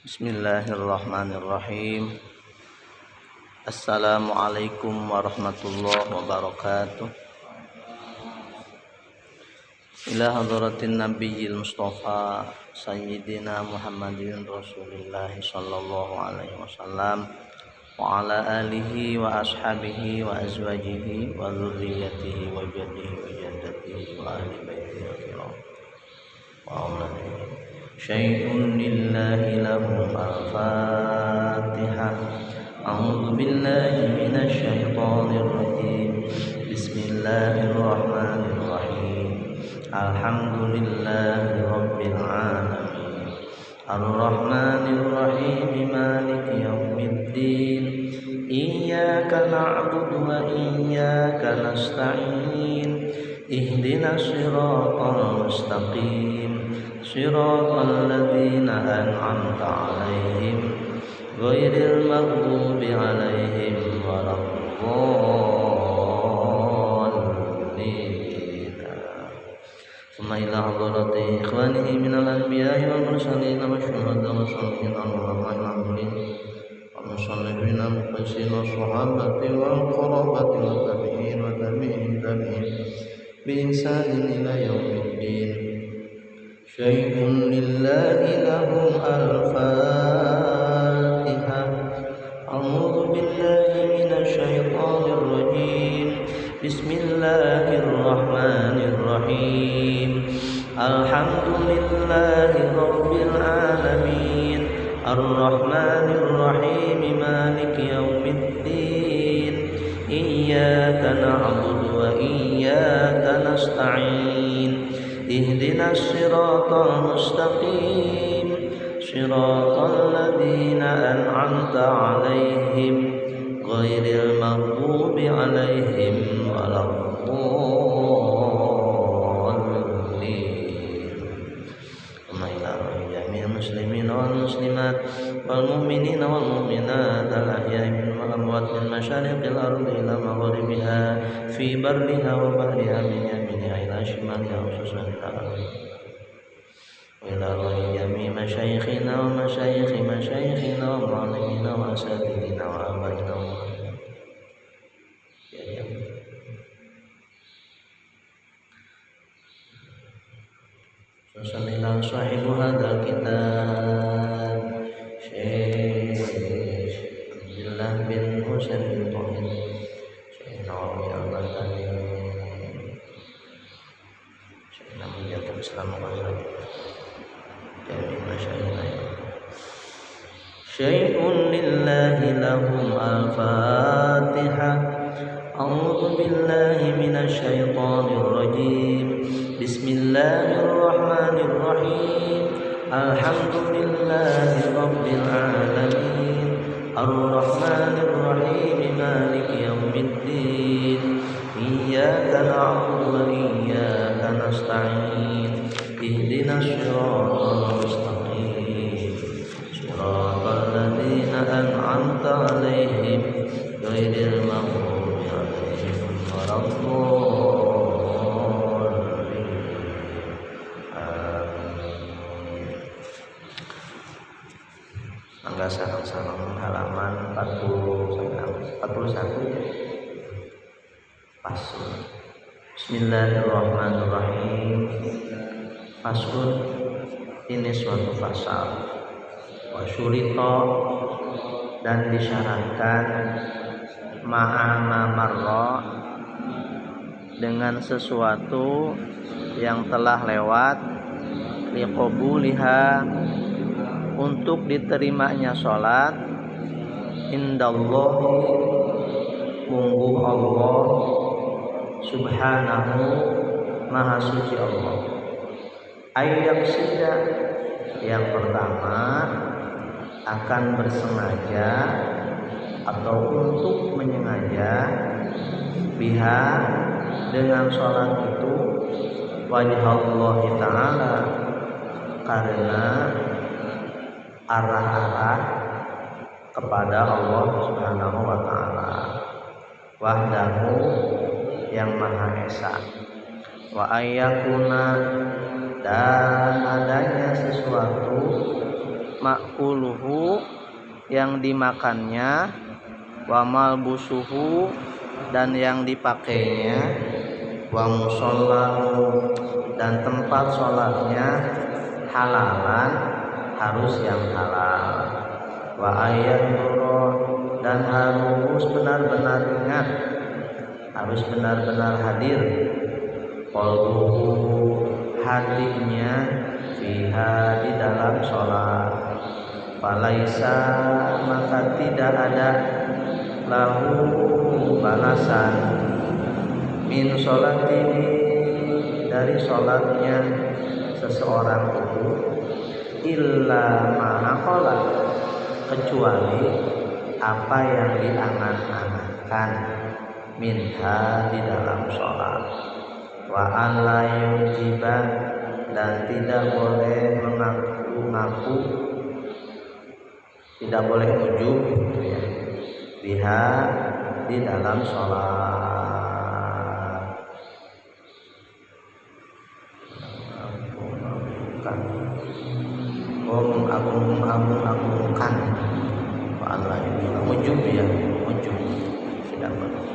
Bismillahirrahmanirrahim. Assalamualaikum warahmatullahi wabarakatuh. Ila hadratin nabiyil mustafa sayyidina Muhammadin Rasulillah sallallahu alaihi wasallam wa ala alihi wa ashabihi wa azwajihi wa dzurriyyatihi wa jaddihi wa jaddatihi wa ahli baitihi al-kiram wa auladihi. Syai'un lillahi lahu al-Fatihah. A'udzu billahi minasy syaithanir rajim. Bismillahirrahmanirrahim. Alhamdulillahi rabbil alamin. Ar-Rahmanir Rahim. Maliki yaumiddin. Iyyaka na'budu wa iyyaka nasta'in. Ihdinas siratal mustaqim. Siratal ladzina an'amta 'alaihim ghairil maghdubi 'alaihim waladdallin. Tsumma ila hadrati ikhwanihi minal anbiya'i wal mursalin wasyuhada'i wash-shalihin al-rahmanin wa muqsimin was-sahabati wal qarabati wat tabi'in wa tabi'in bi ihsanin ila yaumiddin. Syai'un lillahi lahum al-Fatihah. A'udzu billahi minasy syaithanir rajim. Bismillahirrahmanirrahim. Alhamdulillahi rabbil alamin. Ar-Rahmanir Rahim. Maliki yaumiddin. Iyyaka na'budu wa iyyaka nasta'in. Ihdinas siratal mustaqim. Siratal ladzina an'amta 'alaihim ghairil maghdubi 'alaihim waladdallin. Wa ila jami'il muslimin wal muslimat wal mu'minina wal mu'minat al-ahya'i minhum wal amwat min masyariqil ardi ila maghribiha fi barriha wa bahriha min yaminiha ila shimaliha wa ila jami' masyayikhina wa masyayikhi masyayikhina wa mu'allimina wa asatidina wa abaina wa Sallallahu sahibu hadzal kitab Syekh Abdullah bin Husain bin Tauhid Syekh Nawawi al-Baghdadi Syekh Nabi Jatul Islam al-Ghazali Jami' masyayikhina. Syai'un lillahi lahum al-Fatihah. A'udzu billahi minasy syaithanir rajim. Bismillahirrahmanirrahim. Alhamdulillahi rabbil alamin. Ar-Rahmanir Rahim. Maliki yaumiddin. Iyyaka na'budu wa iyyaka nasta'in. Ihdinas siratal mustaqim. Siratal ladzina an'amta 'alaihim ghairil maghdubi 'alaihim waladdallin. Angga sareng-sareng halaman 41 Faslun. Bismillahirrahmanirrahim. Faslun, ini suatu pasal. Wa syurita, dan disyaratkan ma'ama marra, dengan sesuatu yang telah lewat, liqabuliha, untuk diterimanya sholat, indallahi, munggu Allah subhanahu, maha suci Allah. Ayyak sida, yang pertama akan bersengaja atau untuk menyengaja, biha, dengan sholat itu, wajah Allah Ta'ala, karena arah-arah kepada Allah Subhanahu wa Ta'ala, wahdahu, yang maha esa, wa ayyakuna, dan adanya sesuatu ma'kuluhu yang dimakannya, wa malbusuhu dan yang dipakainya, wa musallahu dan tempat sholatnya, halalan harus yang halal, wa ayyaduro dan harus benar-benar ingat, harus benar-benar hadir, qalbuhu hatinya, fiha di dalam sholat, falaisa maka tidak ada lahu balasan, min sholatihi dari sholatnya seseorang itu, illa ma'aqala kecuali apa yang diangan-angankan, minha di dalam sholat, wa an la yujiba dan tidak boleh mengaku-ngaku, tidak boleh ujub gitu ya, biha di dalam sholat. Mengagungkan Allah ujub ya, ujub tidak boleh.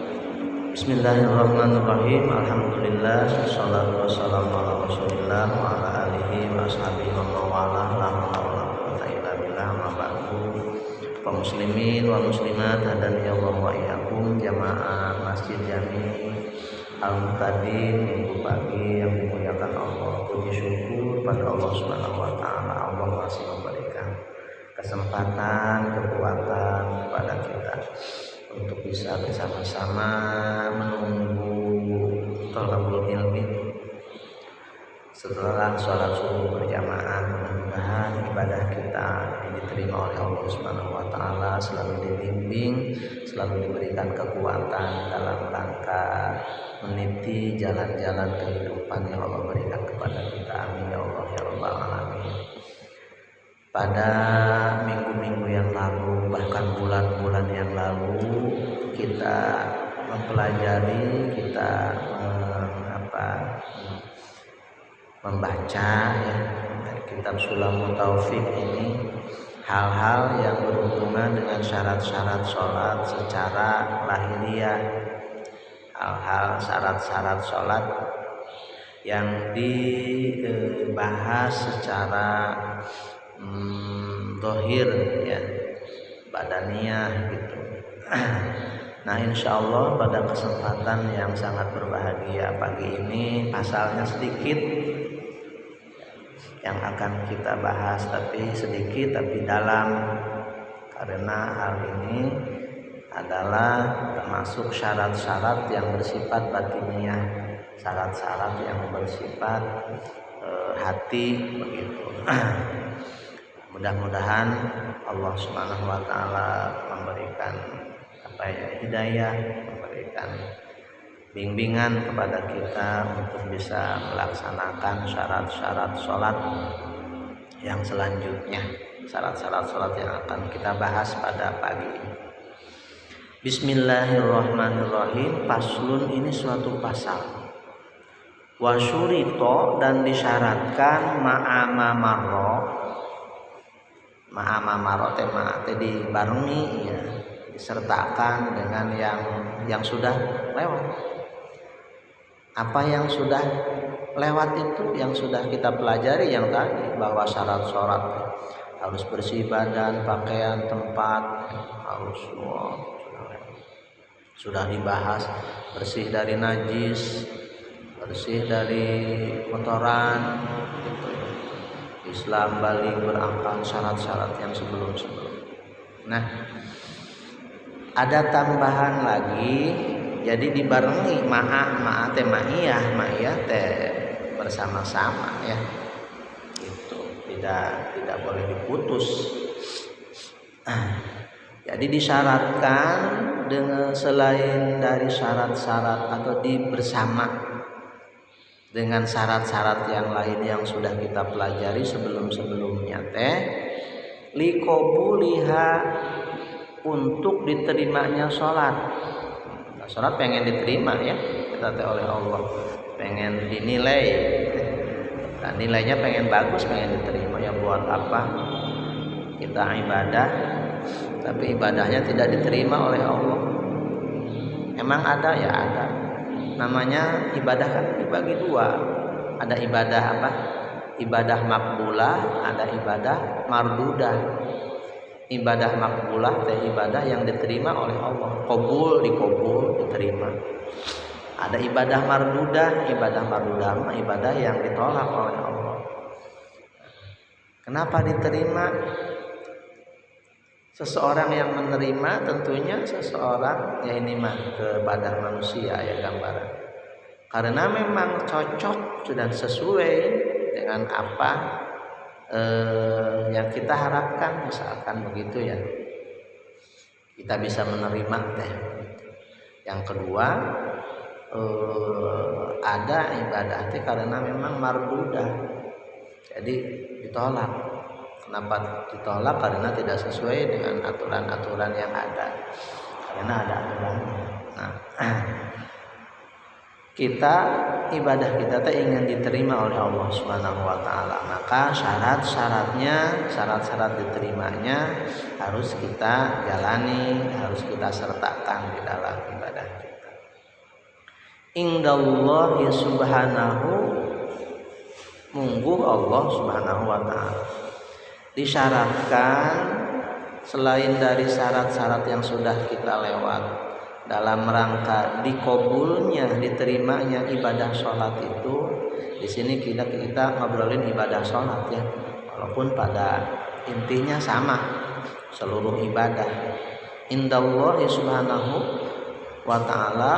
Bismillahirrahmanirrahim. Alhamdulillah, wassalatu wassalamu ala Rasulillah wa ala alihi wa ashabihi wa mawalah, la haula wala quwwata illa billah, ma ba'du. Kaum muslimin wa muslimat hadani Allah wa iyyakum jamaah Masjid Jami Al-Muqtadim minggu pagi yang dimuliakan Allah. Puji syukur pada Allah Subhanahu wa taala, Allah masih memberikan kesempatan, kekuatan kepada kita untuk bisa bersama-sama menunggu thalabul ilmi setelah sholat subuh berjamaah. Mudah-mudahan ibadah kita diterima oleh Allah Subhanahu wa taala, selalu dibimbing, selalu diberikan kekuatan dalam rangka meniti jalan-jalan kehidupan yang Allah berikan kepada kita. Amin ya Allah ya rabbal alamin. Pada minggu-minggu yang lalu, bahkan bulan-bulan yang lalu, kita mempelajari, kita membaca ya dari kitab Sulamut Taufik ini hal-hal yang berhubungan dengan syarat-syarat sholat secara lahiriah, hal-hal syarat-syarat sholat yang dibahas secara dohir ya, badaniyah gitu. Nah insya Allah pada kesempatan yang sangat berbahagia pagi ini, pasalnya sedikit yang akan kita bahas, tapi sedikit tapi dalam, karena hal ini adalah termasuk syarat-syarat yang bersifat batiniyah, syarat-syarat yang bersifat hati begitu. Mudah-mudahan Allah Subhanahu wa taala memberikan hidayah, memberikan bimbingan kepada kita untuk bisa melaksanakan syarat-syarat sholat yang selanjutnya, syarat-syarat sholat yang akan kita bahas pada pagi ini. Bismillahirrahmanirrahim. Paslun ini suatu pasal. Wasyurito dan disyaratkan ma'amamaro tema dibarengi ya, disertakan dengan yang sudah lewat. Apa yang sudah lewat itu yang sudah kita pelajari yang tadi, bahwa syarat sholat harus bersih badan, pakaian, tempat harus sudah dibahas, bersih dari najis, bersih dari kotoran. Islam balik berangkat syarat-syarat yang sebelum-sebelum. Nah, ada tambahan lagi, jadi dibarengi ma'iyah teh bersama-sama ya. Itu tidak boleh diputus. Jadi disyaratkan dengan selain dari syarat-syarat atau bersama dengan syarat-syarat yang lain yang sudah kita pelajari sebelum-sebelumnya teh, liqobuliha untuk diterimanya sholat. Nah, sholat pengen diterima ya kita teh oleh Allah, pengen dinilai, nah, nilainya pengen bagus, pengen diterima ya. Buat apa kita ibadah tapi ibadahnya tidak diterima oleh Allah. Emang ada? Ya ada. Namanya ibadah kan dibagi dua. Ada ibadah apa? Ibadah makbulah, ada ibadah mardudah. Ibadah makbulah teh ibadah yang diterima oleh Allah, dikabul, diterima. Ada ibadah mardudah ibadah yang ditolak oleh Allah. Kenapa diterima? Seseorang yang menerima tentunya seseorang, ya ini mah kepada manusia ya gambaran. Karena memang cocok dan sesuai dengan apa yang kita harapkan, misalkan begitu ya. Kita bisa menerima teh. Yang kedua, ada ibadah teh karena memang mardudah. Jadi ditolak. Kenapa ditolak? Karena tidak sesuai dengan aturan-aturan yang ada. Karena ada aturannya. Nah, ibadah kita ingin diterima oleh Allah Subhanahu wa taala. Maka syarat-syarat diterimanya harus kita jalani, harus kita sertakan di dalam ibadah kita. Indallahi subhanahu, munggu Allah Subhanahu wa taala. Disyaratkan selain dari syarat-syarat yang sudah kita lewat dalam rangka dikabulnya, diterimanya ibadah sholat itu. Di sini kita ngobrolin ibadah sholat ya, walaupun pada intinya sama seluruh ibadah. Indallahi subhanahu wa ta'ala,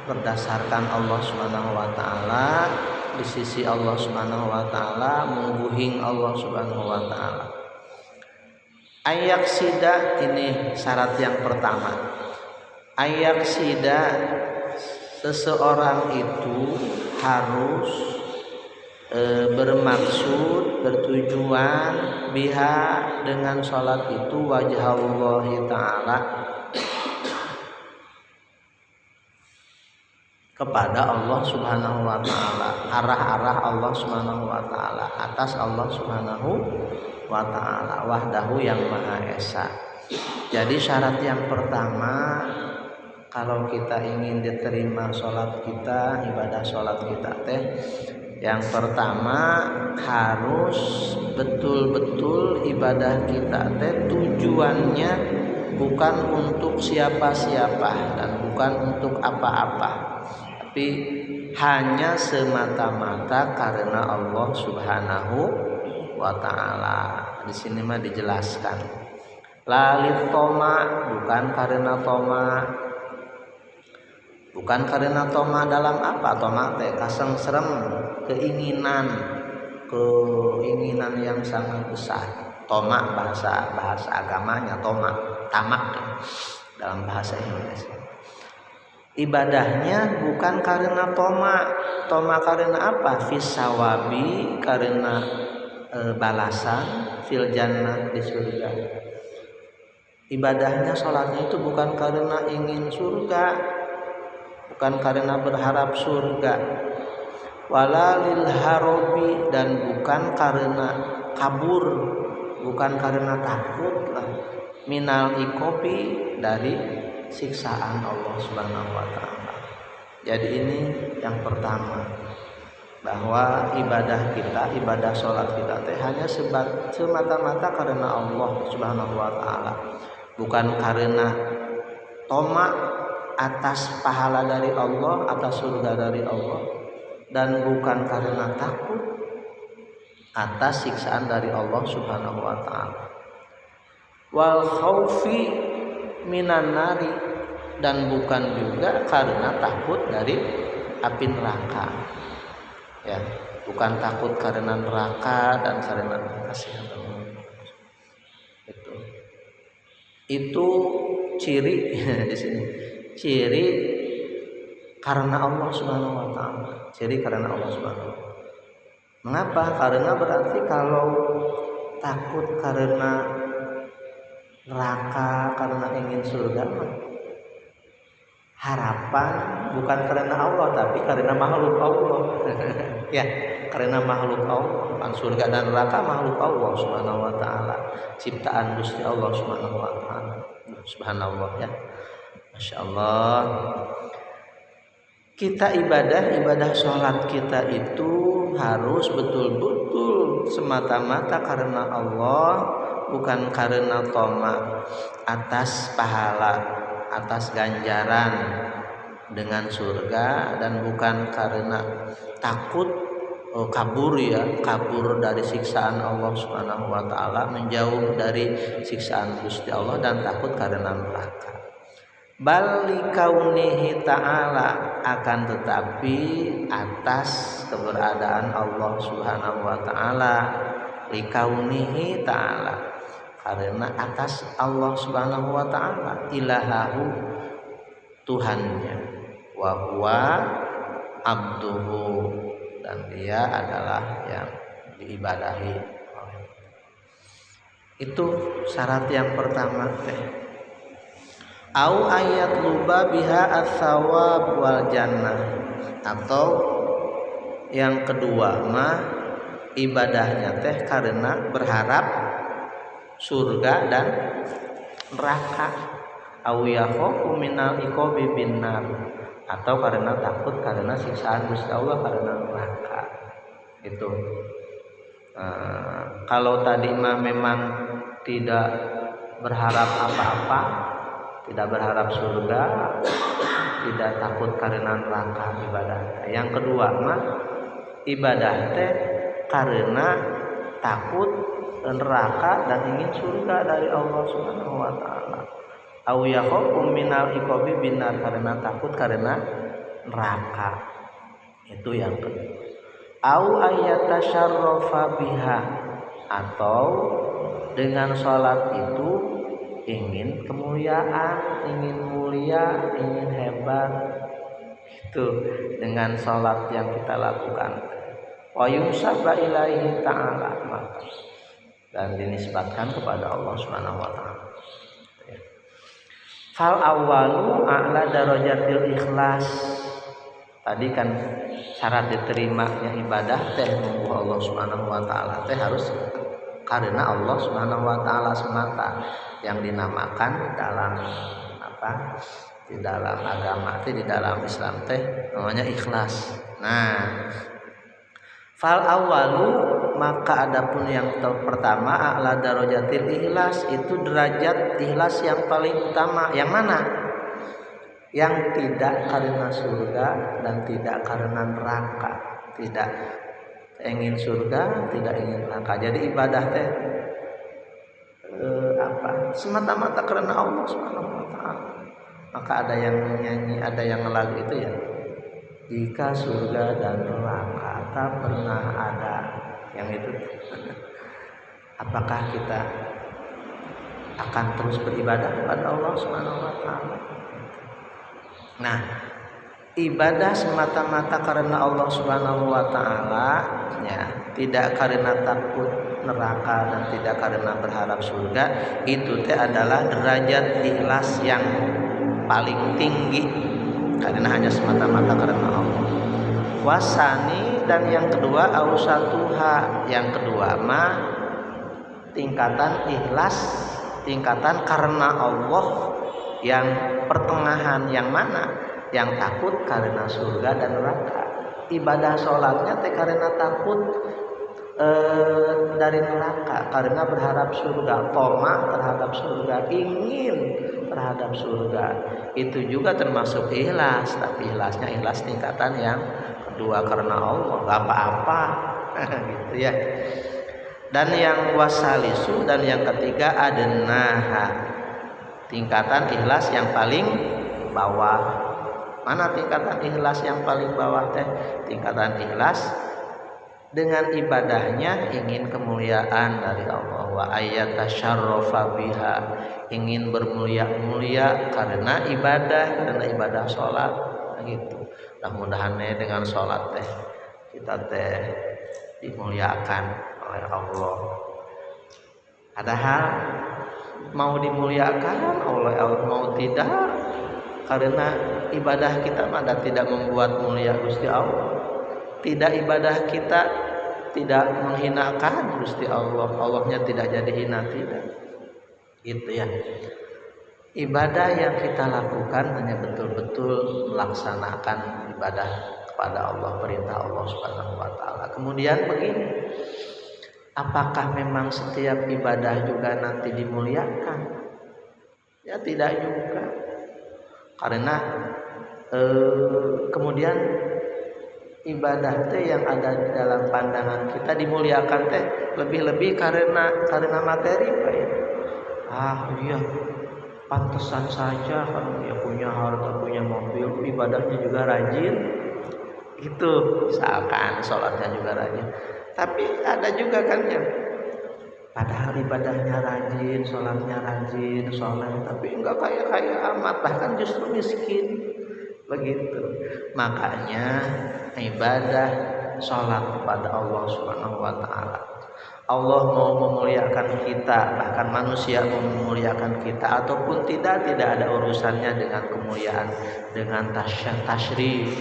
berdasarkan Allah Subhanahu wa taala, di sisi Allah Subhanahu wa taala, mungguhing Allah Subhanahu wa taala. Ayaksida, ini syarat yang pertama. Ayaksida, seseorang itu harus bermaksud, bertujuan biha, dengan sholat itu, wajah Allah taala, kepada Allah Subhanahu wa taala, arah-arah Allah Subhanahu wa taala, atas Allah Subhanahu wa taala, wahdahu yang maha esa. Jadi syarat yang pertama, kalau kita ingin diterima sholat kita, ibadah sholat kita teh, yang pertama harus betul-betul ibadah kita teh tujuannya bukan untuk siapa-siapa dan bukan untuk apa-apa, tapi hanya semata-mata karena Allah Subhanahu wa taala. Di sini mah dijelaskan lalit toma, bukan karena toma. Bukan karena toma dalam apa? Toma teh kasengserem, keinginan yang sangat besar. Toma bahasa agamanya tamak dalam bahasa Indonesia. Ibadahnya bukan karena toma karena apa? Fisawabi, karena balasan, fil jannah, di surga. Ibadahnya, sholatnya itu bukan karena ingin surga, bukan karena berharap surga, wala lil harobi, dan bukan karena kabur, bukan karena takut lah, minal ikobi, dari siksaan Allah Subhanahu wa taala. Jadi ini yang pertama, bahwa ibadah kita, ibadah sholat kita hanya semata-mata karena Allah Subhanahu wa taala, bukan karena toma atas pahala dari Allah, atas surga dari Allah, dan bukan karena takut atas siksaan dari Allah Subhanahu wa taala. Wal khaufi minan nari, dan bukan juga karena takut dari api neraka. Ya, bukan takut karena neraka dan karena kasihan Allah. Itu ciri di sini. Ciri karena Allah Subhanahu wa taala. Ciri karena Allah Subhanahu wa taala. Mengapa? Karena berarti kalau takut karena neraka, karena ingin surga, harapan bukan karena Allah tapi karena makhluk Allah. Ya, karena makhluk Allah. Kan surga dan neraka makhluk Allah Subhanahu wa taala, ciptaan Gusti Allah Subhanahu wa taala. Subhanallah ya. Masya Allah. Kita ibadah sholat kita itu harus betul-betul semata-mata karena Allah, bukan karena tamak atas pahala, atas ganjaran dengan surga, dan bukan karena takut kabur dari siksaan Allah Subhanahu wa taala, menjauh dari siksaan Gusti Allah, dan takut karena neraka. Bal likaunihi ta'ala, akan tetapi atas keberadaan Allah Subhanahu wa taala, likaunihi ta'ala, karena atas Allah Subhanahu wa taala, ilahahu, Tuhannya, wa huwa abduhu, dan dia adalah yang diibadahi. Itu syarat yang pertama teh. Au ayat luba biha ats-tsawab wal jannah, atau yang kedua mah ibadahnya teh karena berharap surga dan neraka. Au yakhafu minal iqabi binnar, atau karena takut karena siksaan Gusti Allah karena neraka. Itu kalau tadi mah memang tidak berharap apa-apa, tidak berharap surga, tidak takut karena neraka ibadah. Yang kedua mah ibadah teh karena takut neraka dan ingin surga dari Allah Subhanahu wa taala. Au yakhafu minal iqabi binar, karena takut karena neraka. Itu yang kedua. Au ayatasharrafa biha, atau dengan sholat itu ingin kemuliaan, ingin mulia, ingin hebat. Itu dengan sholat yang kita lakukan. Wa yusabba ilaihi ta'ala, dan dinisbatkan kepada Allah Subhanahu wa taala. Fal awwalu a'la darajatil ikhlas. Tadi kan syarat diterimanya ibadah teh munggu Allah Subhanahu wa taala teh harus karena Allah Subhanahu wa taala semata, yang dinamakan dalam di dalam agama teh, di dalam Islam teh namanya ikhlas. Nah, fal awwalu, maka adapun yang pertama a'la darajatil ikhlas, itu derajat ikhlas yang paling utama. Yang mana? Yang tidak karena surga dan tidak karena neraka. Tidak ingin surga, tidak ingin neraka. Jadi ibadah teh semata-mata karena Allah Subhanahu wa taala. Maka ada yang nyanyi, ada yang lagu itu ya. Jika surga dan neraka tak pernah ada, yang itu. Apakah kita akan terus beribadah kepada Allah Subhanahu wa taala? Nah, ibadah semata-mata karena Allah Subhanahu wa taala, ya, tidak karena takut neraka dan tidak karena berharap surga, itu teh adalah derajat ikhlas yang paling tinggi, karena hanya semata-mata karena Allah. Wasani, dan yang kedua ausatuha, yang kedua mah tingkatan ikhlas, tingkatan karena Allah yang pertengahan. Yang mana? Yang takut karena surga dan neraka. Ibadah sholatnya teh karena takut dari neraka, karena berharap surga, tamak terhadap surga, ingin terhadap surga. Itu juga termasuk ikhlas, tapi ikhlasnya ikhlas tingkatan yang kedua karena Allah, gak apa-apa gitu ya. Dan yang wasalisu, dan yang ketiga adnaha, tingkatan ikhlas yang paling bawah. Mana tingkatan ikhlas yang paling bawah teh? Tingkatan ikhlas dengan ibadahnya ingin kemuliaan dari Allah, wa ayatasyarrafa biha, ingin bermulia-mulia karena ibadah sholat gitu. Mudah-mudahan dengan sholat teh kita teh dimuliakan oleh Allah. Padahal mau dimuliakan oleh Allah mau tidak, karena ibadah kita tidak membuat mulia Gusti Allah. tidak ibadah kita tidak menghinakan Gusti Allah, Allahnya tidak jadi hina, tidak. Gitu ya. Ibadah yang kita lakukan hanya betul-betul melaksanakan ibadah kepada Allah, perintah Allah Subhanahu wa taala. Kemudian begini, apakah memang setiap ibadah juga nanti dimuliakan? Ya tidak juga. Karena kemudian ibadah teh yang ada di dalam pandangan kita dimuliakan teh lebih-lebih karena materi, Pak ya. Iya, pantesan saja kalau dia punya harta, punya mobil, ibadahnya juga rajin. Itu misalkan sholatnya juga rajin. Tapi ada juga kan yang padahal ibadahnya rajin, sholatnya rajin, sholat, tapi enggak kaya-kaya amat, bahkan justru miskin. Begitu. Makanya ibadah sholat kepada Allah Subhanahu wa taala. Allah mau memuliakan kita, bahkan manusia mau memuliakan kita ataupun tidak ada urusannya dengan kemuliaan, dengan tasyrif,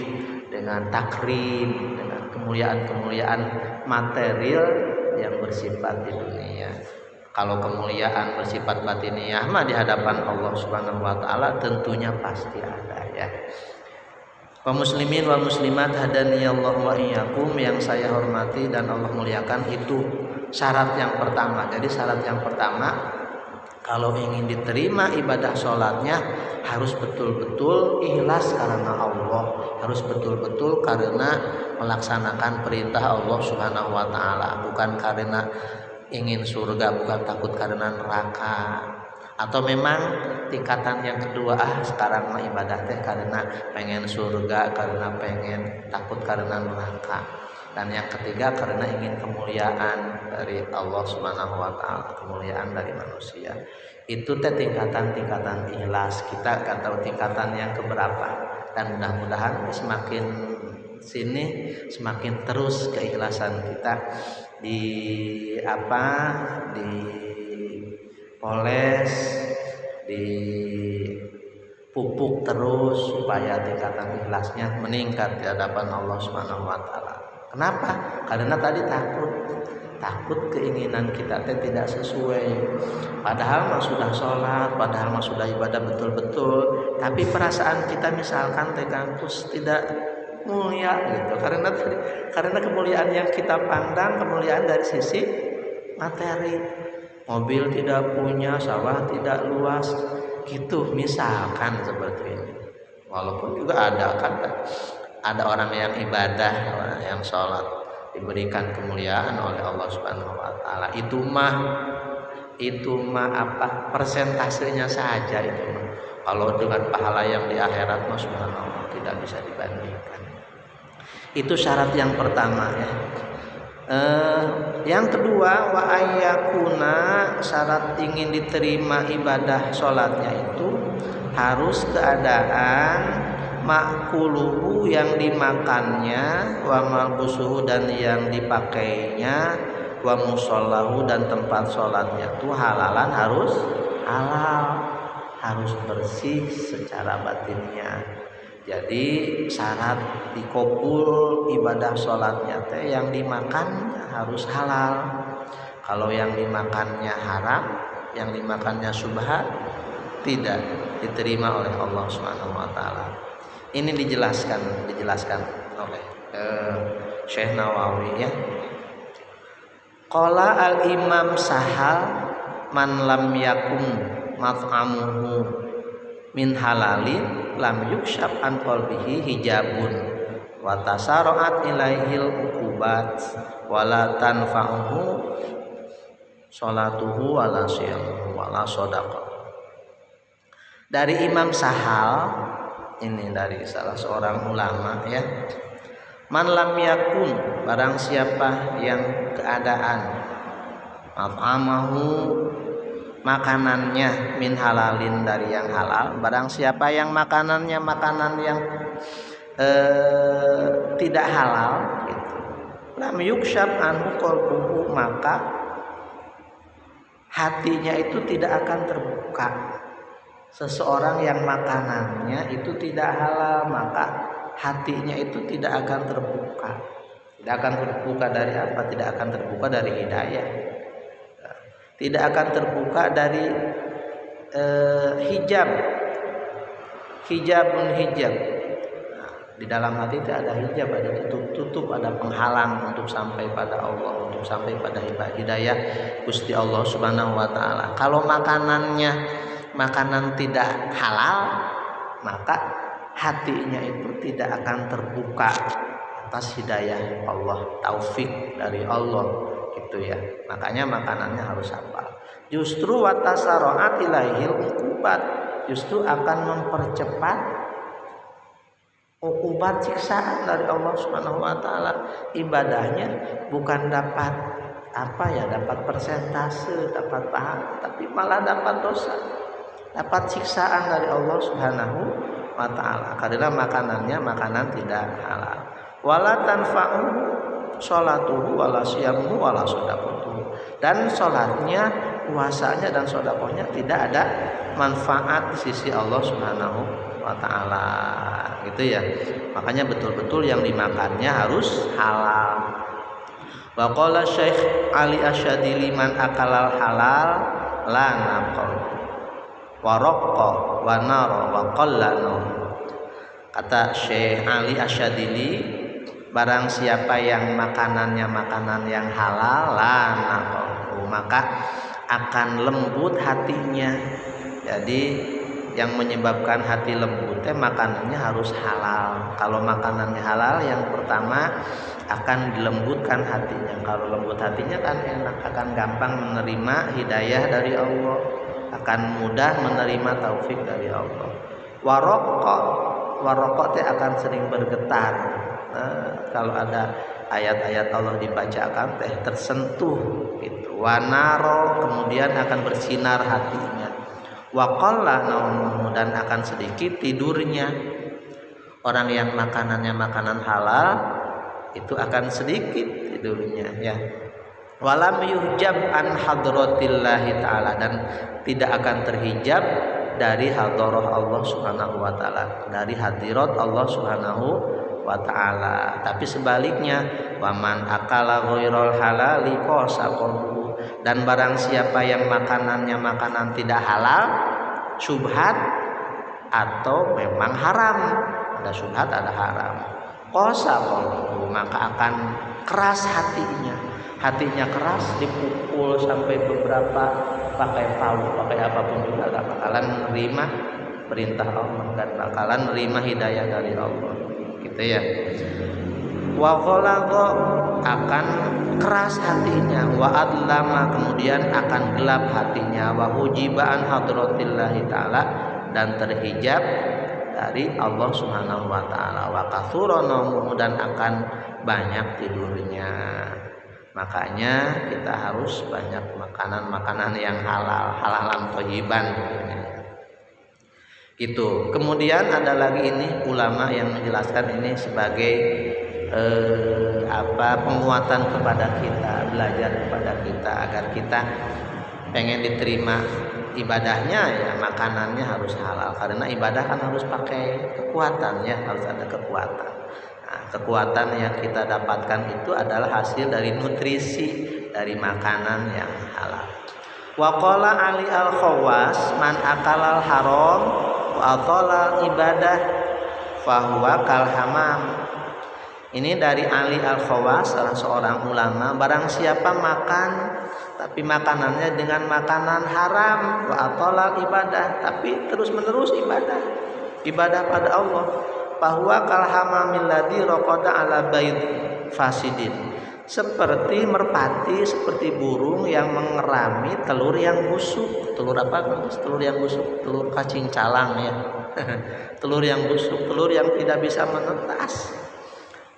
dengan takrim, dengan kemuliaan-kemuliaan material yang bersifat di dunia. Kalau kemuliaan bersifat batiniah mah di hadapan Allah Subhanahu wa taala tentunya pasti ada ya. Kaum muslimin wal muslimat hadaniyallahu wa iyyakum, yang saya hormati dan Allah muliakan, itu syarat yang pertama. Jadi syarat yang pertama, kalau ingin diterima ibadah sholatnya harus betul-betul ikhlas karena Allah, harus betul-betul karena melaksanakan perintah Allah Subhanahu wa taala, bukan karena ingin surga, bukan takut karena neraka. Atau memang tingkatan yang kedua, sekarang mah ibadah teh karena pengen surga, karena pengen takut karena neraka. Dan yang ketiga karena ingin kemuliaan dari Allah Subhanahu wa taala, kemuliaan dari manusia. Itu teh tingkatan-tingkatan ikhlas. Kita enggak tahu tingkatan yang keberapa, dan mudah-mudahan semakin sini semakin terus keikhlasan kita dipoles, dipupuk terus supaya tingkatan ikhlasnya meningkat di hadapan Allah Subhanahu wa taala. Kenapa? Karena tadi takut keinginan kita tidak sesuai. Padahal mah sudah sholat, padahal mah sudah ibadah betul-betul, tapi perasaan kita misalkan kampus tidak mulia gitu. Karena kemuliaan yang kita pandang kemuliaan dari sisi materi. Mobil tidak punya, sawah tidak luas, gitu misalkan seperti ini. Walaupun juga ada orang yang ibadah, orang yang sholat diberikan kemuliaan oleh Allah Subhanahu wa taala. Itu mah persentasenya saja itu mah. Kalau dengan pahala yang di akhirat mah subhanallah tidak bisa dibandingkan. Itu syarat yang pertama ya. Yang kedua, wa ayyakuna, syarat ingin diterima ibadah sholatnya itu harus keadaan makuluhu, yang dimakannya, wa malbusuhu, dan yang dipakainya, wa musallahu, dan tempat sholatnya itu halalan, harus halal, harus bersih secara batinnya. Jadi syarat dikabul ibadah sholatnya teh yang dimakan harus halal. Kalau yang dimakannya haram, yang dimakannya syubhat, tidak diterima oleh Allah Subhanahu wa taala. Ini dijelaskan oleh Syekh Nawawi ya. Qala al-Imam Sahal, man lam yakum mat'amuhu min halalin lam yukshaf an qalbihi hijabun wa tasara'at ilaihil uqubat wala tanfa'uhu sholatuhu wala siyamuhu wala shadaqah. Dari Imam Sahal, ini dari salah seorang ulama ya. Man lam yakun, barang siapa yang keadaan maf'amahu, makanannya, min halalin, dari yang halal, barang siapa yang makanannya makanan yang tidak halal gitu, lam yukshaf anhu qalbuhu, maka hatinya itu tidak akan terbuka. Seseorang yang makanannya itu tidak halal, maka hatinya itu tidak akan terbuka. Tidak akan terbuka dari apa? Tidak akan terbuka dari hidayah. Tidak akan terbuka dari hijab. Hijabun hijab. Di dalam hati itu ada hijab, ada tutup, ada penghalang untuk sampai pada Allah, untuk sampai pada hidayah Gusti Allah Subhanahu wa taala. Kalau makanan tidak halal, maka hatinya itu tidak akan terbuka atas hidayah Allah, taufik dari Allah gitu ya. Makanya makanannya harus halal. Justru watasara'at ilaihil uqubat, justru akan mempercepat uqubat siksaan dari Allah Subhanahu wa taala. Ibadahnya bukan dapat dapat persentase, dapat pahala, tapi malah dapat dosa, dapat siksaan dari Allah Subhanahu wa taala karena makanannya makanan tidak halal. Wala tanfa'u sholatuhu wala siyamuhu wala shadaqatuhu, dan sholatnya, puasanya dan sedekahnya tidak ada manfaat di sisi Allah Subhanahu wa taala gitu ya. Makanya betul-betul yang dimakannya harus halal. Wa qala Syekh Ali Asyadili man akalal halal la naqal wa raqqa wa nara wa qallana. Kata Syekh Ali Asyadili, barang siapa yang makanannya makanan yang halal la naqal, maka akan lembut hatinya. Jadi yang menyebabkan hati lembut makanannya harus halal. Kalau makanannya halal, yang pertama akan dilembutkan hatinya. Kalau lembut hatinya kan enak, akan gampang menerima hidayah dari Allah, akan mudah menerima taufik dari Allah. Warokok akan sering bergetar. Kalau ada ayat-ayat Allah dibacakan tersentuh gitu. Wanaro, kemudian akan bersinar hatinya. Waqalla naumuhu, dan akan sedikit tidurnya. Orang yang makanannya makanan halal itu akan sedikit tidurnya ya. Walam yuhjab an hadratillahi ta'ala, dan tidak akan terhijab dari hadrah Allah Subhanahu wa taala, dari hadirat Allah Subhanahu wa taala. Tapi sebaliknya, waman akala ghairal halali qasa qalbuhu, dan barang siapa yang makanannya makanan tidak halal, syubhat atau memang haram, ada syubhat ada haram, qasa qalbuhu, maka akan keras hatinya keras, dipukul sampai beberapa, pakai palu, pakai apapun juga gak bakalan menerima perintah Allah, gak bakalan menerima hidayah dari Allah gitu ya. Wa ghalagha, akan keras hatinya. Wa adlama, kemudian akan gelap hatinya. Wa hujiba an hadratillahi ta'ala, dan terhijab dari Allah Subhanahu wa taala. Wa katsura naumuhu, dan akan banyak tidurnya. Makanya kita harus banyak makanan yang halal, halalan thayyiban gitu. Kemudian ada lagi ini ulama yang menjelaskan ini sebagai penguatan kepada kita, belajar kepada kita agar kita pengen diterima ibadahnya ya makanannya harus halal, karena ibadah kan harus pakai kekuatan ya, harus ada kekuatan. Nah, kekuatan yang kita dapatkan itu adalah hasil dari nutrisi dari makanan yang halal. Wa qala Ali al-Khawas man akalal haram wa atala ibadah fahuwa kal hamam. Ini dari Ali al-Khawas, salah seorang ulama, barang siapa makan tapi makanannya dengan makanan haram, wa atala ibadah, tapi terus-menerus ibadah pada Allah, fahuwa kal hamamil ladzi raqada ala bayd fasidin, seperti merpati, seperti burung yang mengerami telur yang busuk. Telur apa? Telur yang busuk, telur cacing calang ya. Telur yang busuk, telur yang tidak bisa menetas.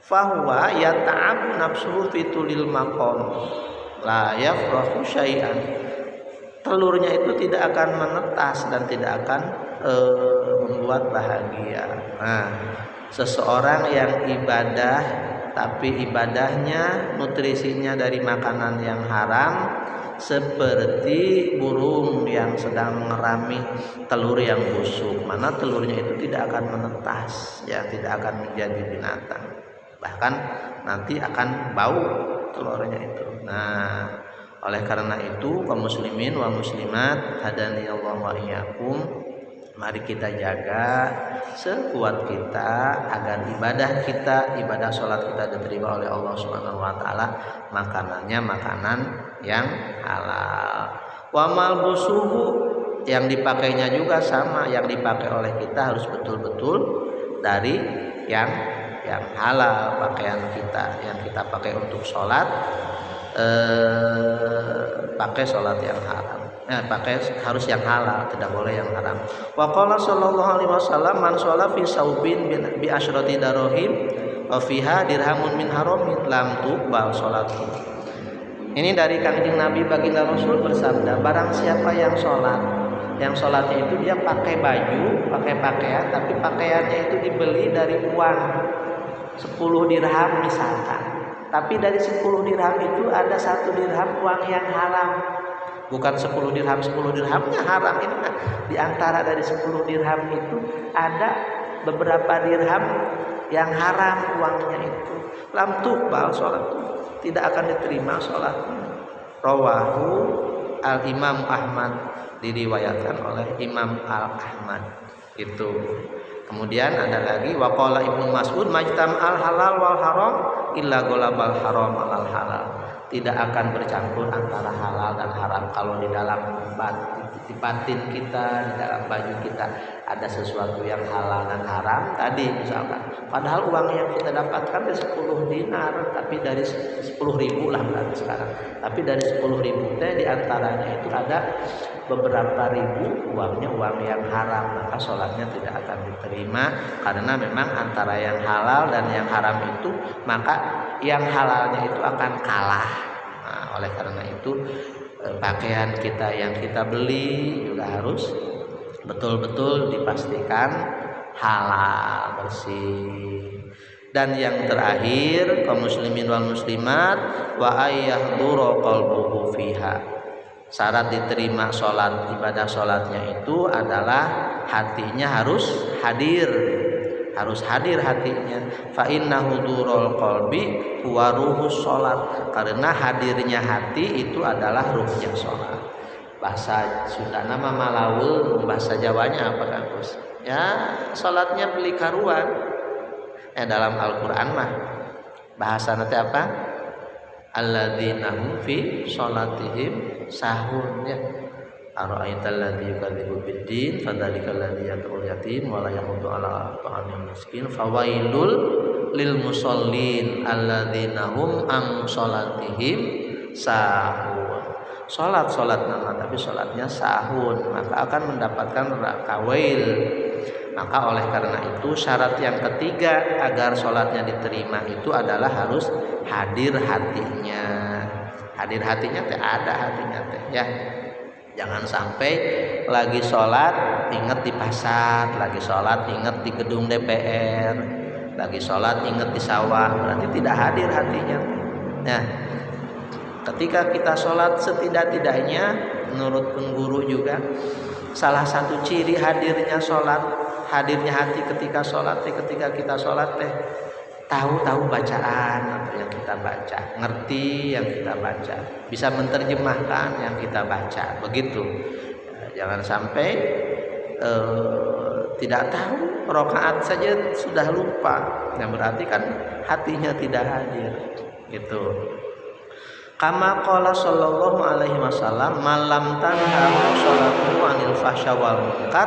Fahuwa yata'abu nafsuhu fitulil maqam la yafrahu syai'an. Telurnya itu tidak akan menetas dan tidak akan membuat bahagia. Nah, seseorang yang ibadah tapi ibadahnya nutrisinya dari makanan yang haram, seperti burung yang sedang mengerami telur yang busuk, mana telurnya itu tidak akan menetas ya, tidak akan menjadi binatang. bahkan nanti akan bau telurnya itu. Nah, oleh karena itu kaum muslimin wa muslimat hadani Allah wa iyyakum, mari kita jaga sekuat kita agar ibadah sholat kita diterima oleh Allah Subhanahu wa taala, makanannya makanan yang halal. Wa malbusuhu, yang dipakainya juga sama, yang dipakai oleh kita harus betul-betul dari yang halal. Pakaian kita yang kita pakai untuk sholat, pakai sholat yang haram, pakai harus yang halal, tidak boleh yang haram. Wa qala sallallahu alaihi wasallam man sholla fi saubin bi asyrati darahim wa fiha dirhamun min haramin lam tuqbal sholatuh. Ini dari kanjeng Nabi baginda Rasul bersabda, barang siapa yang sholatnya itu dia pakai baju, pakai pakaian, tapi pakaiannya itu dibeli dari uang 10 dirham misalkan. Tapi dari 10 dirham itu ada 1 dirham uang yang haram. Bukan 10 dirhamnya haram. Ini kan di antara dari 10 dirham itu ada beberapa dirham yang haram uangnya itu. Lam tuqbal sholat, tidak akan diterima sholatnya. Rawahu al-Imam Ahmad, diriwayatkan oleh Imam Al-Ahmad itu. Kemudian ada lagi waqala Ibnu Mas'ud majtam al halal wal haram illa golabal haram al halal. Tidak akan bercampur antara halal dan haram. Kalau di dalam batin kita, di dalam baju kita ada sesuatu yang halal dan haram tadi misalkan, padahal uang yang kita dapatkan dari 10 dinar, tapi dari 10.000 lah berarti sekarang, tapi dari 10.000 teh diantaranya itu ada beberapa ribu uangnya uang yang haram, maka sholatnya tidak akan diterima karena memang antara yang halal dan yang haram itu, maka yang halalnya itu akan kalah. Nah, oleh karena itu pakaian kita yang kita beli juga harus betul-betul dipastikan halal, bersih. Dan yang terakhir kaum muslimin wal muslimat wa ayyahdura qalbuhu fiha. Syarat diterima sholat, ibadah sholatnya itu adalah hatinya harus hadir hatinya. Fa inna hudurul qalbi huwa ruhus sholat, karena hadirnya hati itu adalah ruhnya sholat. Bahasa Sunda nama malaweung, bahasa Jawanya apa Kang Gus? Ya, sholatnya beli karuan. Dalam Al-Qur'an mah bahasa nanti apa? Alladzina hum fi sholatihim sahun, ya. Ara'aital ladzi yukadzibu biddin fadzalikal ladzi yad'ul yatim wa la yahuddu 'ala ta'amil miskin fawailul lil musallin alladzina hum an sholatihim sahun. Salat nama, tapi salatnya sahun, maka akan mendapatkan kawail. Maka oleh karena itu syarat yang ketiga agar salatnya diterima itu adalah harus hadir hatinya. Hadir hatinya teh ada hatinya teh, ya. Jangan sampai lagi sholat inget di pasar, lagi sholat inget di gedung DPR, lagi sholat inget di sawah, berarti tidak hadir hatinya. Nah, ketika kita sholat setidak-tidaknya menurut pengguru juga salah satu ciri hadirnya sholat, hadirnya hati ketika sholat teh, ketika kita sholat teh tahu bacaan apa yang kita baca, ngerti yang kita baca, bisa menerjemahkan yang kita baca, begitu. Jangan sampai tidak tahu rakaat saja sudah lupa, yang berarti kan hatinya tidak hadir, gitu. Kama qala sallallahu alaihi wasallam malam tanha sholatu anil fahsya wal munkar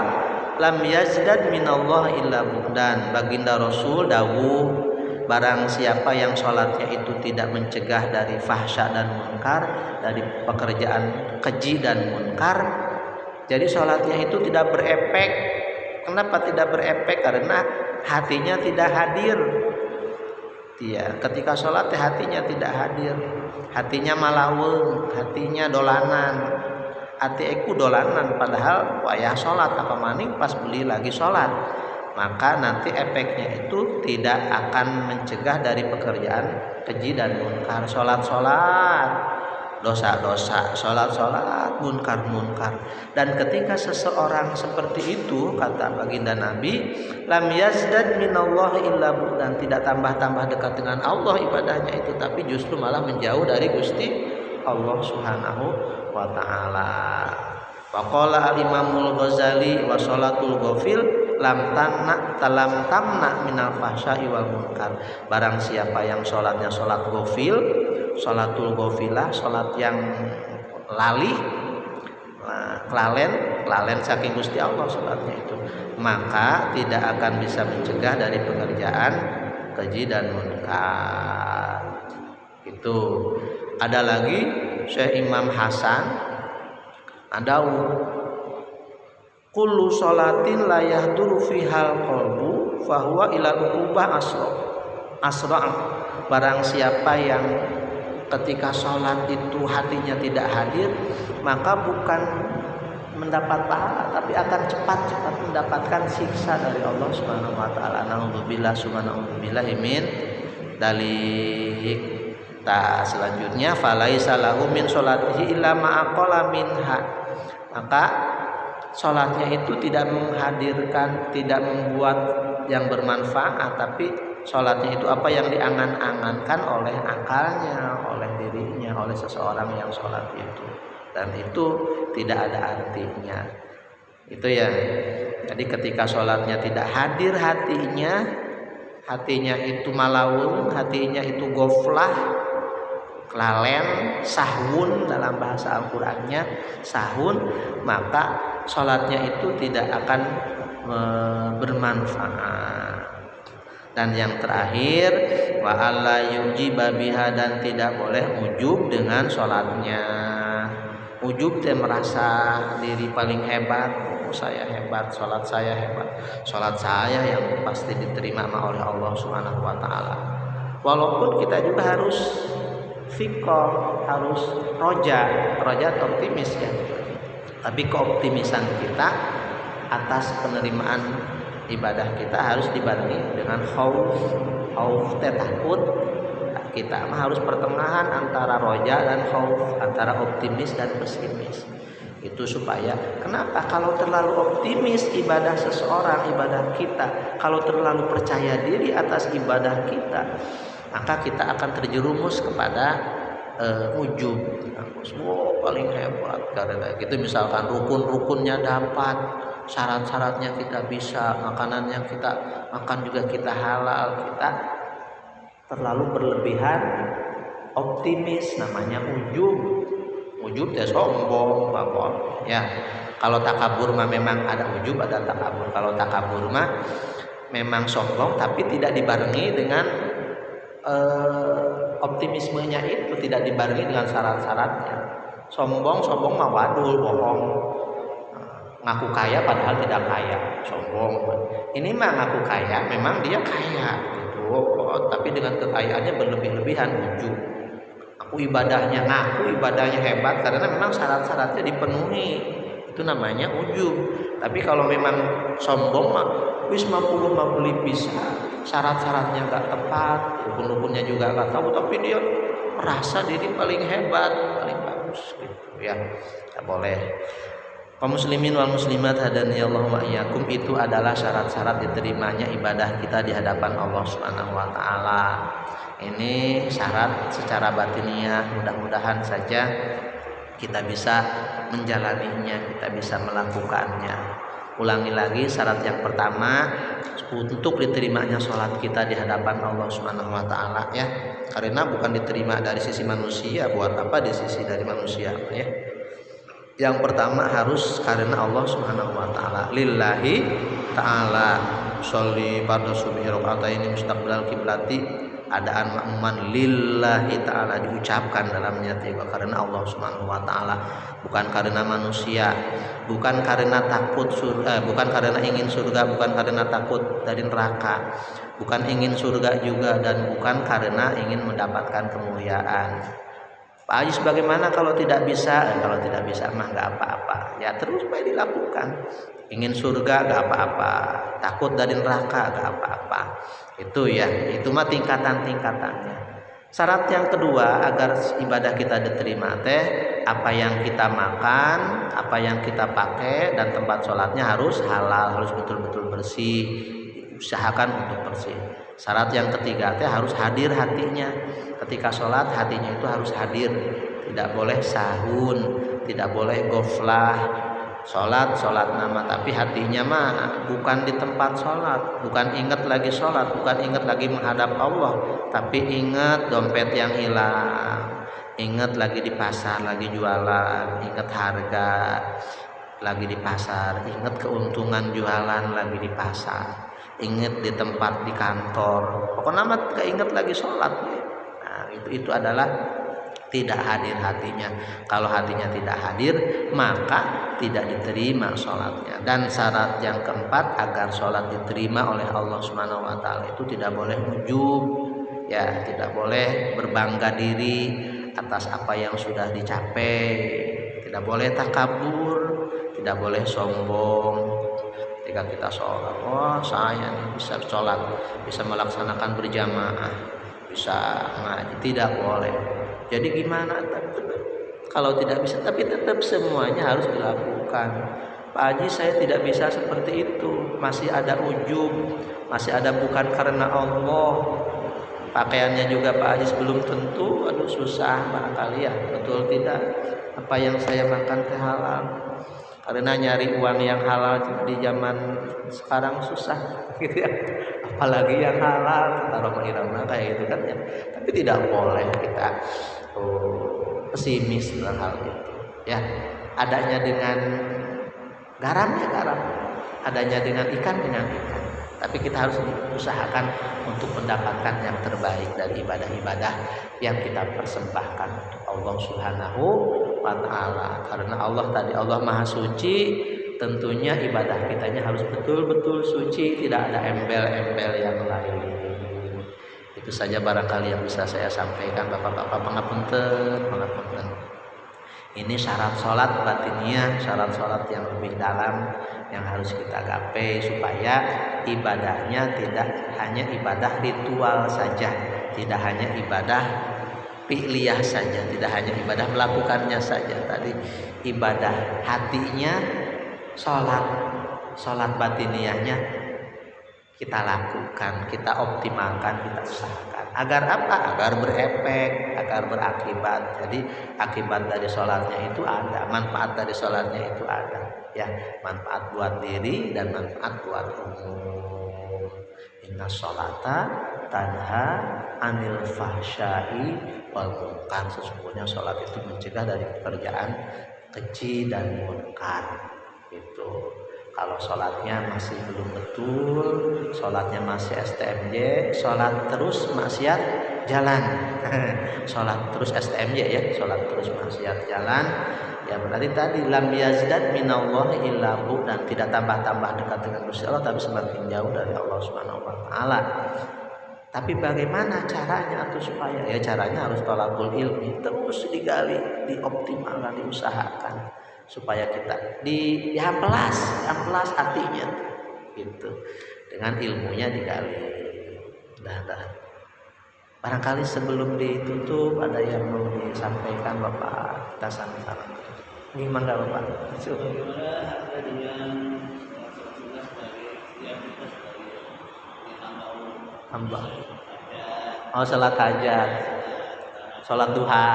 lam yazdad minallah illa buhdan. Baginda Rasul dawuh, barang siapa yang sholatnya itu tidak mencegah dari fahsya dan munkar, dari pekerjaan keji dan munkar, jadi sholatnya itu tidak berefek. Kenapa tidak berefek? Karena hatinya tidak hadir. Ya, ketika sholat hatinya tidak hadir, hatinya malaweung, hatinya dolanan, hati aku dolanan, padahal wayah sholat apa maning pas beli lagi sholat, maka nanti efeknya itu tidak akan mencegah dari pekerjaan keji dan munkar. Sholat dosa-dosa, sholat munkar. Dan ketika seseorang seperti itu, kata baginda Nabi, lam yazdad minallahi illa dan tidak tambah-tambah dekat dengan Allah ibadahnya itu, tapi justru malah menjauh dari Gusti Allah Subhanahu wa taala. Faqala al-Imamul Ghazali wa sholatul ghafil lam tamna minal fahsya'i wal munkar. Barang siapa yang sholatnya sholat ghafil, sholatul ghafilah, sholat yang lali, kelalen saking Gusti Allah sholatnya itu, maka tidak akan bisa mencegah dari pengerjaan keji dan munkar. Itu ada lagi Syekh Imam Hasan ada kullu sholatin la yahduru fihal qalbu fahuwa ilal uqubah asra. Barang siapa yang ketika sholat itu hatinya tidak hadir, maka bukan mendapat pahala tapi akan cepat-cepat mendapatkan siksa dari Allah Subhanahu wa taala. Nauzubillah subhanallahi min dalik. Selanjutnya falaisa lahu min sholatihi illa ma'aqala minha. Maka sholatnya itu tidak menghadirkan, tidak membuat yang bermanfaat, tapi sholatnya itu apa yang diangan-angankan oleh akalnya, oleh dirinya, oleh seseorang yang sholat itu, dan itu tidak ada artinya. Itu ya. Jadi ketika sholatnya tidak hadir hatinya itu malawun, hatinya itu goflah, kelalen, sahun dalam bahasa Al-Qur'annya sahun, maka sholatnya itu tidak akan bermanfaat. Dan yang terakhir wa alla yujiba biha, dan tidak boleh ujub dengan sholatnya. Ujub teh merasa diri paling hebat, saya hebat, sholat saya hebat, sholat saya yang pasti diterima oleh Allah Subhanahu wa taala. Walaupun kita juga harus fikr, harus roja optimis ya. Tapi keoptimisan kita atas penerimaan ibadah kita harus dibarengi dengan khauf takut. Kita harus pertengahan antara roja dan khauf, antara optimis dan pesimis. Itu supaya kenapa? Kalau terlalu optimis ibadah seseorang, ibadah kita, kalau terlalu percaya diri atas ibadah kita, maka kita akan terjerumus kepada ujub. Paling hebat karena gitu, misalkan rukun-rukunnya dapat, syarat-syaratnya kita bisa, makanan yang kita makan juga kita halal, kita terlalu berlebihan optimis, namanya ujub ya sombong ya. Kalau takabur mah memang ada ujub, ada takabur. Kalau takabur mah memang sombong tapi tidak dibarengi dengan optimismenya, itu tidak dibarengi dengan syarat-syaratnya. Sombong mah wadul, bohong, ngaku kaya padahal tidak kaya, sombong. Ini mah ngaku kaya, memang dia kaya gitu, tapi dengan kekayaannya berlebih-lebihan, ujub. Ngaku ibadahnya hebat karena memang syarat-syaratnya dipenuhi, itu namanya ujub. Tapi kalau memang sombong mah wis mampu beli bisa, syarat-syaratnya nggak tepat, rukun-rukunnya juga nggak tahu, tapi dia merasa diri paling hebat, paling bagus gitu ya. Nggak boleh. Kaum muslimin wal muslimat hadani Allah wa iyyakum, itu adalah syarat-syarat diterimanya ibadah kita di hadapan Allah Subhanahu wa taala. Ini syarat secara batiniah, mudah-mudahan saja kita bisa menjalaninya, kita bisa melakukannya. Ulangi lagi, syarat yang pertama untuk diterimanya sholat kita di hadapan Allah Subhanahu wa taala ya. Karena bukan diterima dari sisi manusia, buat apa di sisi dari manusia ya. Yang pertama harus karena Allah Subhanahu wa taala. Lillahi taala sholli pada subhi rakaataini mustaqbilal kiblati, adaan makmuman lillahi ta'ala diucapkan dalam niat itu karena Allah Subhanahu wa taala, bukan karena manusia, bukan karena takut surga, bukan karena ingin surga, bukan karena takut dari neraka, bukan ingin surga juga, dan bukan karena ingin mendapatkan kemuliaan. Pak Haji bagaimana kalau tidak bisa? Kalau tidak bisa mah nggak apa-apa ya, terus baik dilakukan. Ingin surga nggak apa-apa, takut dari neraka nggak apa-apa. Itu ya, itu mah tingkatan-tingkatannya. Syarat yang kedua agar ibadah kita diterima teh apa yang kita makan, apa yang kita pakai dan tempat sholatnya harus halal, harus betul-betul bersih. Usahakan untuk bersih. Syarat yang ketiga teh harus hadir hatinya. Ketika sholat hatinya itu harus hadir, tidak boleh sahun, tidak boleh goflah. Sholat nama tapi hatinya mah bukan di tempat sholat, bukan ingat lagi sholat, bukan ingat lagi menghadap Allah, tapi ingat dompet yang hilang, ingat lagi di pasar lagi jualan, ingat harga lagi di pasar, ingat keuntungan jualan lagi di pasar, ingat di tempat di kantor, pokoknya mah keinget lagi sholat. Nah itu adalah tidak hadir hatinya. Kalau hatinya tidak hadir maka tidak diterima sholatnya. Dan syarat yang keempat agar sholat diterima oleh Allah Subhanahu Wa Taala itu tidak boleh ujub, ya tidak boleh berbangga diri atas apa yang sudah dicapai, tidak boleh takabur, tidak boleh sombong. Ketika kita sholat, oh saya bisa sholat, bisa melaksanakan berjamaah, bisa ngaji, tidak boleh. Jadi gimana? Kalau tidak bisa, tapi tetap semuanya harus dilakukan. Pak Haji saya tidak bisa seperti itu, masih ada ujub, masih ada bukan karena Allah. Pakaiannya juga Pak Haji belum tentu, aduh susah barangkali ya, betul tidak? Apa yang saya makan teh halal? Karena nyari uang yang halal di zaman sekarang susah, gitu ya. Apalagi yang halal, taruh mengira kayak gitu kan ya. Tapi tidak boleh kita pesimis dalam hal itu ya. Adanya dengan garam ya garam, adanya dengan ikan, tapi kita harus usahakan untuk mendapatkan yang terbaik dari ibadah-ibadah yang kita persembahkan untuk Allah Subhanahu wa Ta'ala. Karena Allah Maha Suci, tentunya ibadah kitanya harus betul-betul suci, tidak ada embel-embel yang lain. Itu saja barangkali yang bisa saya sampaikan. Bapak-bapak pangapunten. Ini syarat sholat batiniah, syarat sholat yang lebih dalam yang harus kita gapai supaya ibadahnya tidak hanya ibadah ritual saja, tidak hanya ibadah fi'liyah saja, tidak hanya ibadah melakukannya saja. Tadi ibadah hatinya, sholat batiniahnya kita lakukan, kita optimalkan, kita usahakan. Agar apa? Agar berefek, agar berakibat. Jadi akibat dari sholatnya itu ada, manfaat dari sholatnya itu ada. Ya, manfaat buat diri dan manfaat buat umum. Inna sholata tanha anil fahsyai wal munkar. Sesungguhnya sholat itu mencegah dari pekerjaan keji dan munkar. Itu. Kalau sholatnya masih belum betul, sholatnya masih STMJ, sholat terus maksiat jalan. Sholat terus STMJ ya, sholat terus maksiat jalan. Ya berarti tadi lam yazdad minallahi illa bu, dan tidak tambah-tambah dekat dengan Gusti Allah, tapi semakin jauh dari Allah Subhanahu wa Ta'ala. Tapi bagaimana caranya atau supaya? Ya caranya harus thalabul ilmi, terus digali, dioptimalkan, diusahakan supaya kita diamplas hatinya gitu, dengan ilmunya digali. Dah. Barangkali sebelum ditutup ada yang mau disampaikan Bapak, kita sama-sama. Gimana Bapak? Hamba. Oh, salat hajat, salat duha.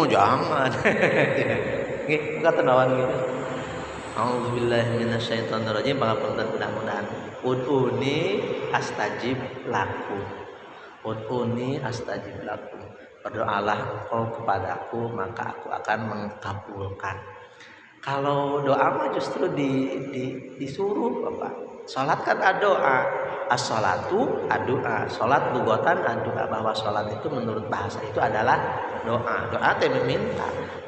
Jangan. Nggih, enggak tenawan gitu. A'udzubillahi minasyaitonirrajim. Pangapunten mudah-mudahan. Ud'uni astajib lakum. Ud'uni astajib lakum. Berdoalah engkau kepadaku maka aku akan mengabulkan. Kalau doa mah justru disuruh Bapak. Salat kan ada doa. As-salatu ad-doa. Salat lugatan ad-doa, bahwa salat itu menurut bahasa itu adalah doa. Doa itu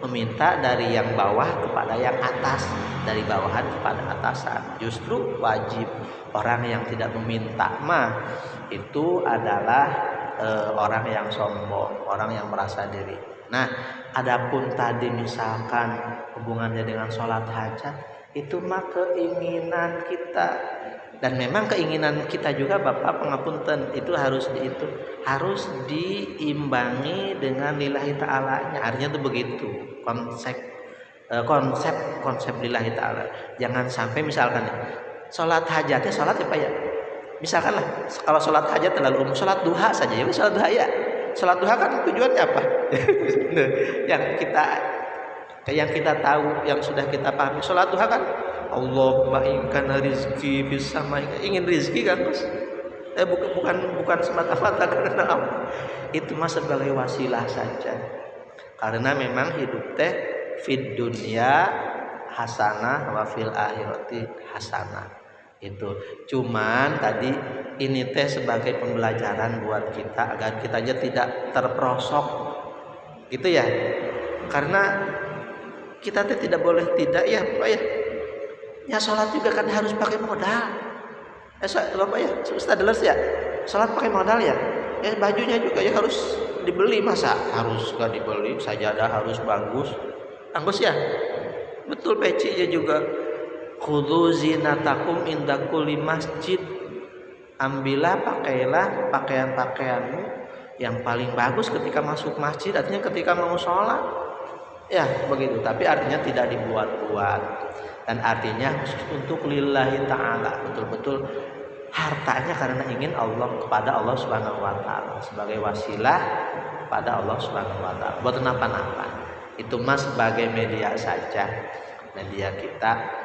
meminta dari yang bawah kepada yang atas, dari bawahan kepada atasan. Justru wajib orang yang tidak meminta itu adalah orang yang sombong, orang yang merasa diri. Nah, adapun tadi misalkan hubungannya dengan sholat hajat, itu mah keinginan kita, dan memang keinginan kita juga Bapak pengapunten itu harus diimbangi dengan lillahi ta'alanya. Artinya itu begitu konsep lillahi ta'ala. Jangan sampai misalkan sholat hajatnya sholat ya Pak ya, misalkan lah kalau sholat hajat terlalu umum, sholat duha saja ya, sholat duha ya. Sholat duha kan tujuannya apa? yang kita tahu, yang sudah kita pahami, sholat duha kan Allahumma ingkana rizki fis sama, ingin rizki kan Mas. Bukan semata-mata karena apa? Itu mah sebagai wasilah saja. Karena memang hidup teh fid dunya hasanah wa fil akhirati hasanah. Itu cuman tadi ini teh sebagai pembelajaran buat kita agar kita aja tidak terperosok gitu ya, karena kita teh tidak boleh tidak ya Pak ya sholat juga kan harus pakai modal Bapak ya Ustaz jelas ya, sholat pakai modal ya bajunya juga ya harus dibeli, masa harus gak dibeli, sajadah harus bagus ya, betul pecinya juga. Khudzu zinatakum inda kulli masjid, ambillah pakailah pakaian-pakaianmu yang paling bagus ketika masuk masjid, artinya ketika mau sholat ya begitu, tapi artinya tidak dibuat-buat, dan artinya khusus untuk lillahi ta'ala, betul-betul hartanya karena ingin Allah, kepada Allah subhanahu wa ta'ala, sebagai wasilah pada Allah subhanahu wa ta'ala, buat kenapa-napa. Itu mas sebagai media saja, media kita.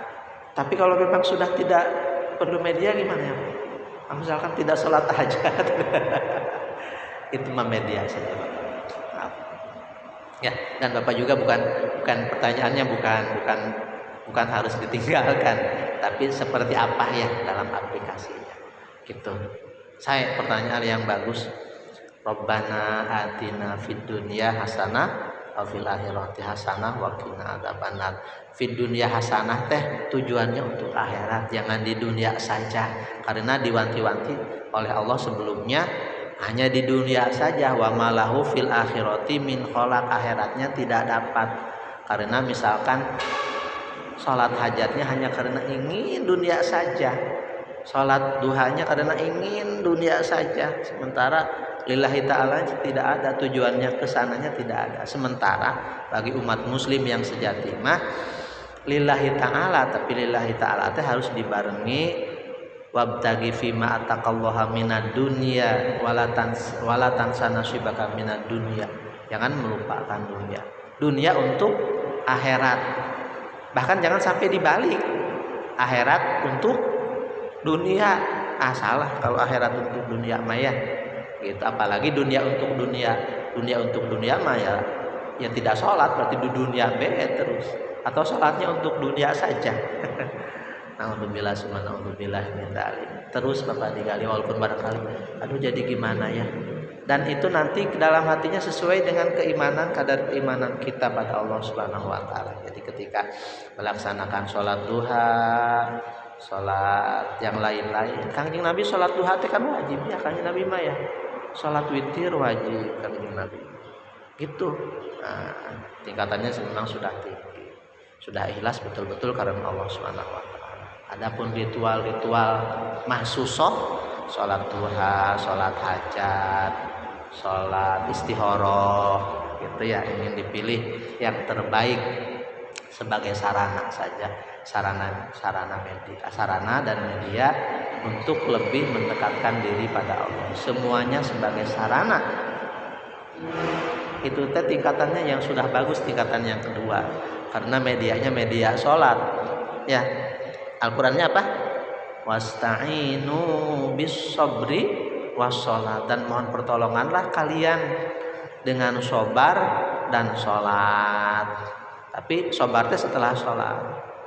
Tapi kalau memang sudah tidak perlu media gimana ya? Misalkan tidak sholat hajat, itu mah media saja Bapak. Nah, ya, dan Bapak juga bukan pertanyaannya bukan harus ditinggalkan, tapi seperti apa ya dalam aplikasinya. Gitu. Saya pertanyaan yang bagus. Rabbana atina fid dunya hasanah wa fil akhirati hasanah wa qina adzabannar. Fid dunya hasanah teh tujuannya untuk akhirat, jangan di dunia saja, karena diwanti-wanti oleh Allah sebelumnya hanya di dunia saja, wa malahu fil akhirati min khalaq, akhiratnya tidak dapat. Karena misalkan sholat hajatnya hanya karena ingin dunia saja, sholat duhanya karena ingin dunia saja, sementara lillahi ta'ala tidak ada, tujuannya kesananya tidak ada. Sementara bagi umat muslim yang sejati mah lillahi ta'ala, tapi lillahi ta'ala itu harus dibarengi wabtagi fima ataqallaha minad dunya wala tansa nasibaka minad dunya. Jangan melupakan dunia untuk akhirat, bahkan jangan sampai dibalik, akhirat untuk dunia. Salah kalau akhirat untuk dunia maya gitu, apalagi dunia untuk dunia maya ya tidak sholat, berarti di dunia terus, atau sholatnya untuk dunia saja. Alhamdulillah min dzalik. Terus Bapak digali, walaupun barangkali aduh jadi gimana ya, dan itu nanti dalam hatinya sesuai dengan kadar keimanan kita pada Allah Subhanahu wa taala. Jadi ketika melaksanakan sholat duha, sholat yang lain-lain, Kanjeng Nabi sholat duha itu kan wajib ya, Kanjeng Nabi mah ya sholat witir wajib Kanjeng Nabi gitu. Tingkatannya memang sudah tinggi, sudah ikhlas betul-betul karena Allah Subhanahu wa taala. Adapun ritual-ritual mahsusoh, sholat duha, sholat hajat, sholat istikharah gitu ya, ingin dipilih yang terbaik sebagai sarana saja, sarana dan media untuk lebih mendekatkan diri pada Allah. Semuanya sebagai sarana. Itu tingkatannya yang sudah bagus, tingkatan yang kedua, karena medianya media sholat ya. Al-Qurannya apa? Wasta'inu bis sabri wassalat, dan mohon pertolonganlah kalian dengan sabar dan sholat. Tapi sabarnya setelah sholat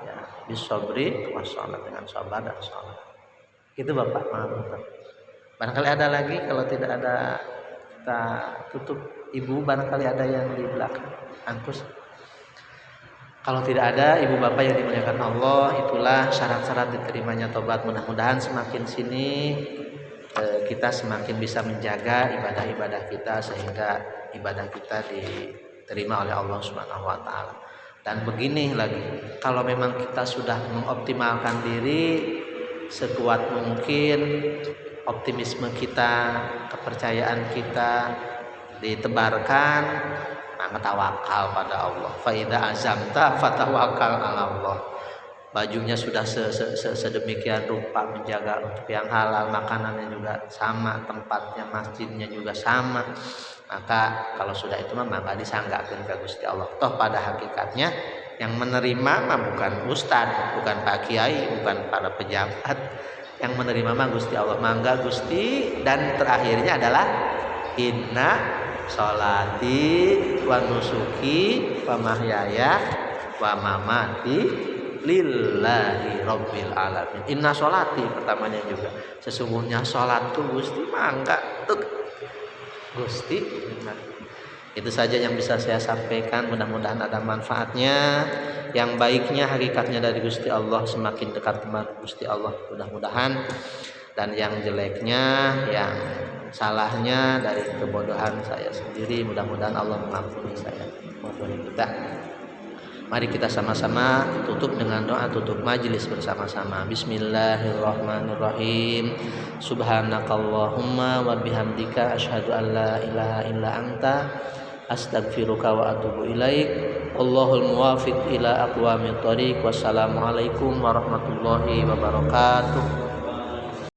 ya, bis sabri wassalat, dengan sabar dan sholat. Itu Bapak, maaf. Barangkali ada lagi, kalau tidak ada kita tutup. Ibu barangkali ada yang di belakang Angkus. Kalau tidak ada, ibu bapak yang dimuliakan Allah, itulah syarat-syarat diterimanya tobat. Mudah-mudahan semakin sini kita semakin bisa menjaga ibadah-ibadah kita, sehingga ibadah kita diterima oleh Allah Subhanahu wa taala. Dan begini lagi, kalau memang kita sudah mengoptimalkan diri sekuat mungkin, optimisme kita, kepercayaan kita ditebarkan, maka tawakal pada Allah. Fa idza azamta fatawakkal 'ala Allah. Bajunya sudah sedemikian rupa menjaga untuk yang halal, makanannya juga sama, tempatnya masjidnya juga sama, maka kalau sudah itu maka disanggakeun ka Gusti Allah. Toh pada hakikatnya yang menerima mah bukan ustad, bukan Pak Kiai, bukan para pejabat. Yang menerima mah Gusti Allah. Mangga Gusti, dan terakhirnya adalah inna sholati wa nusuki wa mahyaya wa mamati lillahi rabbil alamin. Inna sholati pertamanya juga. Sesungguhnya sholatku Gusti mangga tuh Gusti. Itu saja yang bisa saya sampaikan. Mudah-mudahan ada manfaatnya. Yang baiknya hakikatnya dari Gusti Allah, semakin dekat dengan Gusti Allah mudah-mudahan. Dan yang jeleknya, yang salahnya dari kebodohan saya sendiri, mudah-mudahan Allah mengampuni saya, mengampuni kita. Mari kita sama-sama tutup dengan doa tutup majelis bersama-sama. Bismillahirrahmanirrahim. Subhanakallahumma wa bihamdika asyhadu an la ilaha illa anta astaghfiruka wa atubu ilaik. Wallahul muwaffiq ila aqwamit thoriq. Wassalamualaikum warahmatullahi wabarakatuh.